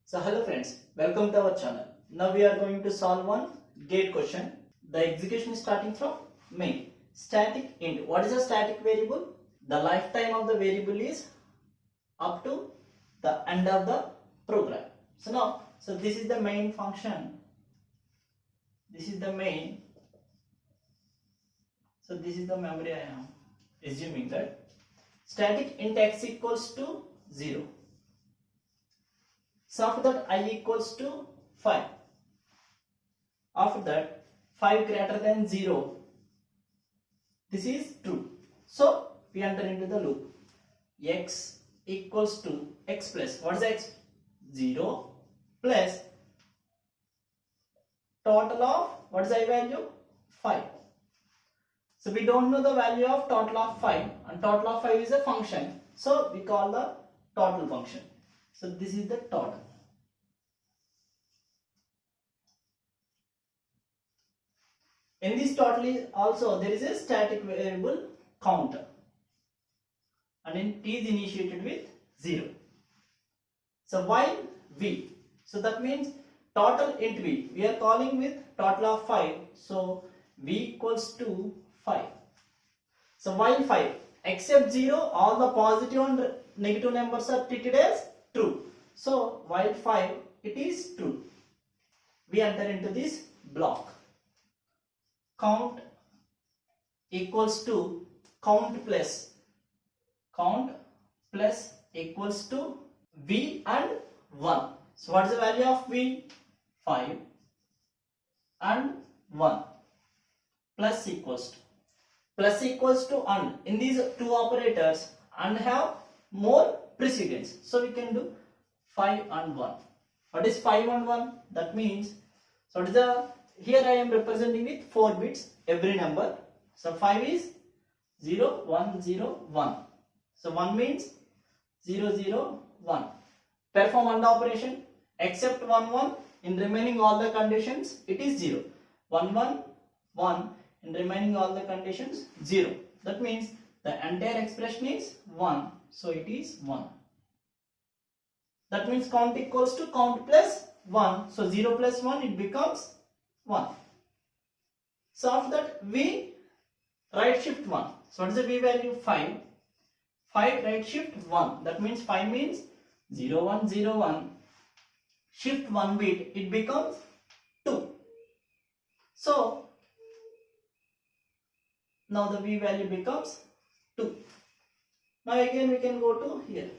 So hello friends, welcome to our channel. Now we are going to solve one gate question. The execution is starting from main. Static int. What is a static variable? The lifetime of the variable is up to the end of the program. So this is the main function. This is the main. So this is the memory I am assuming that static int x equals to 0. So after that I equals to 5. After that 5 greater than 0. This is true. So we enter into the loop. X equals to x plus, what is x? 0 plus total of, what is I value? 5. So we don't know the value of total of 5, and total of 5 is a function. So we call the total function. So this is the total. In this total is also there is a static variable counter, and it is initiated with 0. So while v, so that means total int v, we are calling with total of 5. So v equals to 5. So while 5 except 0, all the positive and negative numbers are treated as true. So while 5 it is true, we enter into this block. Count equals to count plus equals to v and 1. So what is the value of v? 5 and 1. Plus equals to and. In these two operators, and have more precedence. So we can do 5 and 1. What is 5 and 1? That means, so what is the, here I am representing with 4 bits every number. So 5 is 0, 1, 0, 1. So 1 means 0, 0, 1. Perform AND operation. Except 1, 1. In remaining all the conditions, it is 0. 1, 1, 1. In remaining all the conditions, 0. That means the entire expression is 1. So it is 1. That means count equals to count plus 1. So 0 plus 1, it becomes 1. So after that v right shift 1. So what is the v value? 5. 5 right shift 1. That means 5 means 0, 1, 0, 1. Shift 1 bit, it becomes 2. So now the v value becomes 2. Now again we can go to here.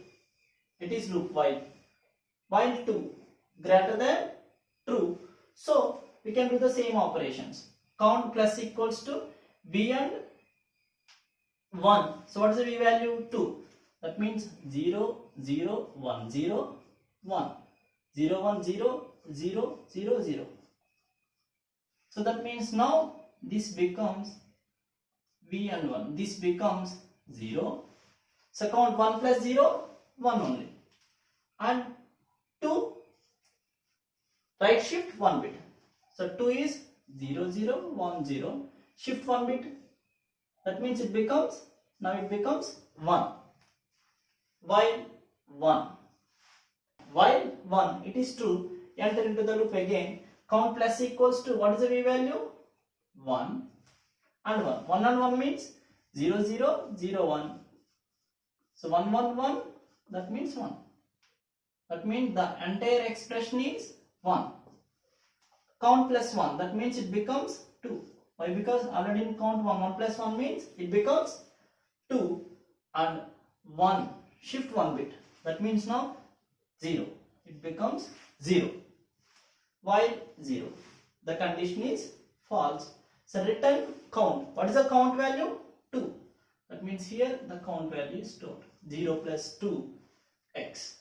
It is loop while 2 greater than true. So we can do the same operations. Count plus equals to v and 1. So what is the v value? 2. That means 0, 0, 1, 0, 1. 0, 1, 0, 0, 0, 0. So that means now this becomes v and 1. This becomes 0. So count 1 plus 0, 1 only. And 2 right shift 1 bit. So 2 is 0, 0, 1, 0. Shift 1 bit. That means it becomes, now it becomes 1. While 1. While 1, it is true. Enter into the loop again. Count plus equals to, what is the v value? 1 and 1. 1 and 1 means 0, 0, 0, 1. So 1, 1, 1, that means 1. That means the entire expression is 1. Count plus 1, that means it becomes 2. Why? Because already in count 1, 1 plus 1 means it becomes 2, and 1 shift 1 bit. That means now 0. It becomes 0. While 0, the condition is false. So return count. What is the count value? 2. That means here the count value is stored. 0 plus 2 x.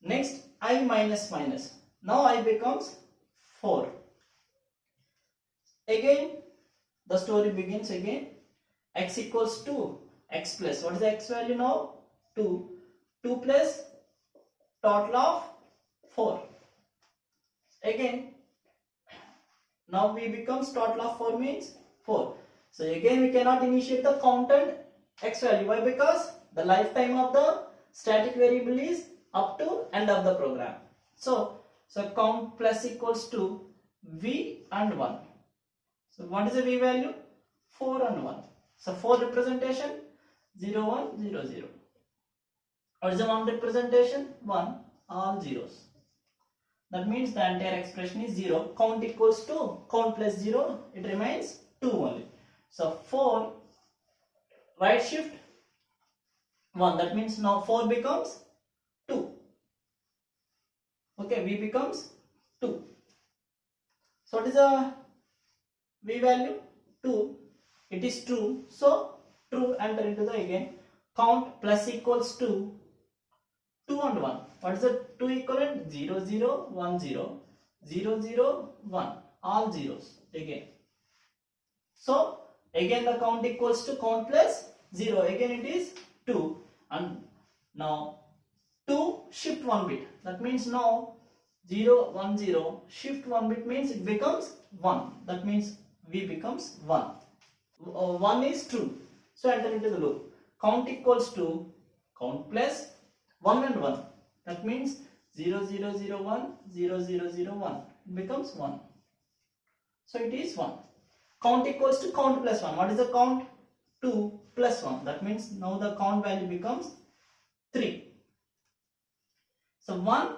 Next I minus minus. Now I becomes 4. Again the story begins again. X equals to x plus. What is the x value now? 2. 2 plus total of 4. Again now v becomes total of 4 means 4. So again we cannot initiate the counted x value. Why? Because the lifetime of the static variable is up to end of the program. So count plus equals to v and 1. So what is the v value? 4 and 1. So 4 representation 0 1 0 0. What is the 1 representation? 1, all zeros. That means the entire expression is 0. Count equals to count plus 0, it remains 2 only. So 4 right shift 1, that means now 4 becomes 2. Okay, v becomes 2. So what is the v value? 2. It is true. So true, enter into the again. Count plus equals to 2 and 1. What is the 2 equivalent? 0 0 1 0 0 0 1. All zeros again. So again the count equals to count plus 0. Again it is 2. And now 2 shift 1 bit. That means now 0 1 0 shift 1 bit means it becomes 1. That means v becomes 1. 1 is true. So enter into the loop. Count equals to count plus 1 and 1. That means 0 0 0 1 0 0 0 1. It becomes 1. So it is 1. Count equals to count plus 1. What is the count? 2 plus 1. That means now the count value becomes 3. So 1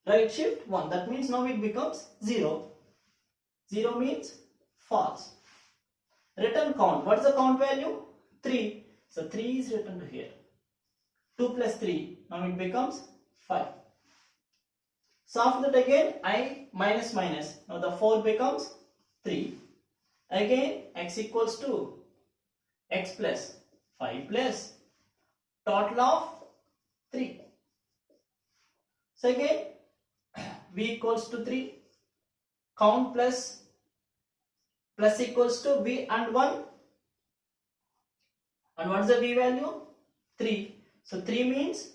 right shift 1. That means now it becomes 0. 0 means false. Return count. What is the count value? 3. So 3 is returned here. 2 plus 3. Now it becomes 5. So after that again I minus minus. Now the 4 becomes 3. Again x equals to x plus 5 plus total of 3. So again v equals to 3. Count plus equals to v and 1. And what is the v value? 3. So 3 means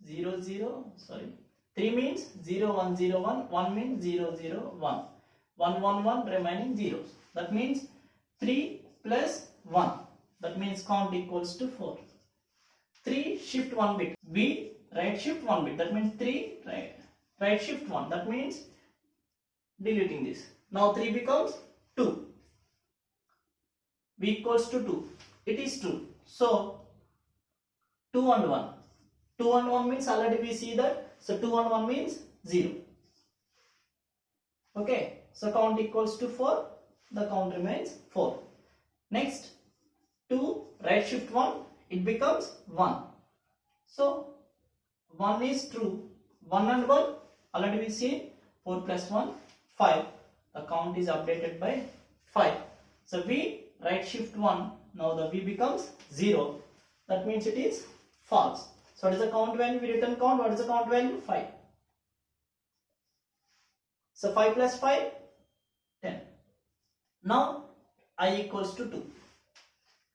0 0. 3 means 0 1 0 1. 1 means 0 0 1. 1 1 1 remaining zeros. That means 3 plus 1. That means count equals to 4. 3 shift 1 bit. V right shift 1 bit. That means 3 right shift 1. That means deleting this. Now 3 becomes 2. V equals to 2. It is true. So 2 and 1. 2 and 1 means already we see that. So 2 and 1 means 0. Okay. So count equals to 4. The count remains 4. Next 2 right shift 1. It becomes 1. So 1 is true. 1 and 1 already we see 4 plus 1 5. The count is updated by 5. So V right shift 1. Now the v becomes 0. That means it is false. So what is the count value? We return count. What is the count value? 5. So 5 plus 5 10. Now I equals to 2.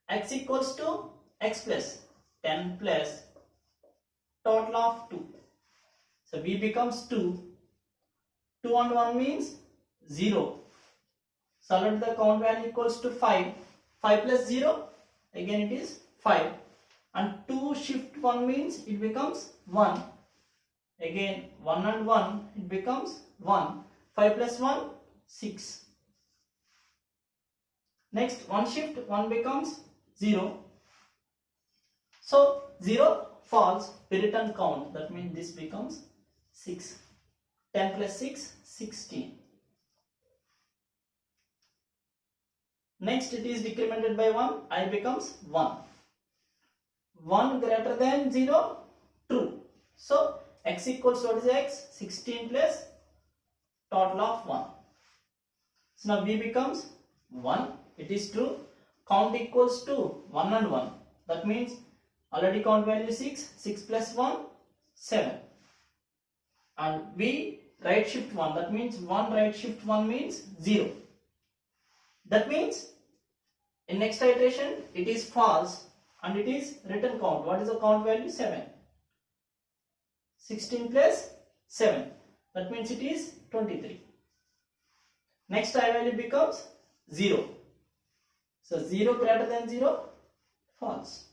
X equals to x plus 10 plus total of 2. So v becomes 2. 2 and 1 means 0. So let the count value equals to 5. 5 plus 0, again it is 5. And 2 shift 1 means it becomes 1. Again 1 and 1, it becomes 1. 5 plus 1, 6. Next 1 shift 1 becomes 0. So 0 false, we return count. That means this becomes 6. 10 plus 6, 16. Next it is decremented by 1, I becomes 1. 1 greater than 0, true. So x equals what is x? 16 plus total of 1. So now v becomes 1, it is true. Count equals to 1 and 1. That means already count value 6, 6 plus 1, 7. And v right shift 1, that means 1 right shift 1 means 0. That means in next iteration it is false and it is return count. What is the count value? 7. 16 plus 7. That means it is 23. Next I value becomes 0. So 0 greater than 0, false.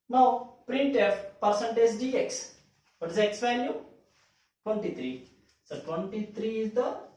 Now printf %dx. What is the x value? 23. So 23 is the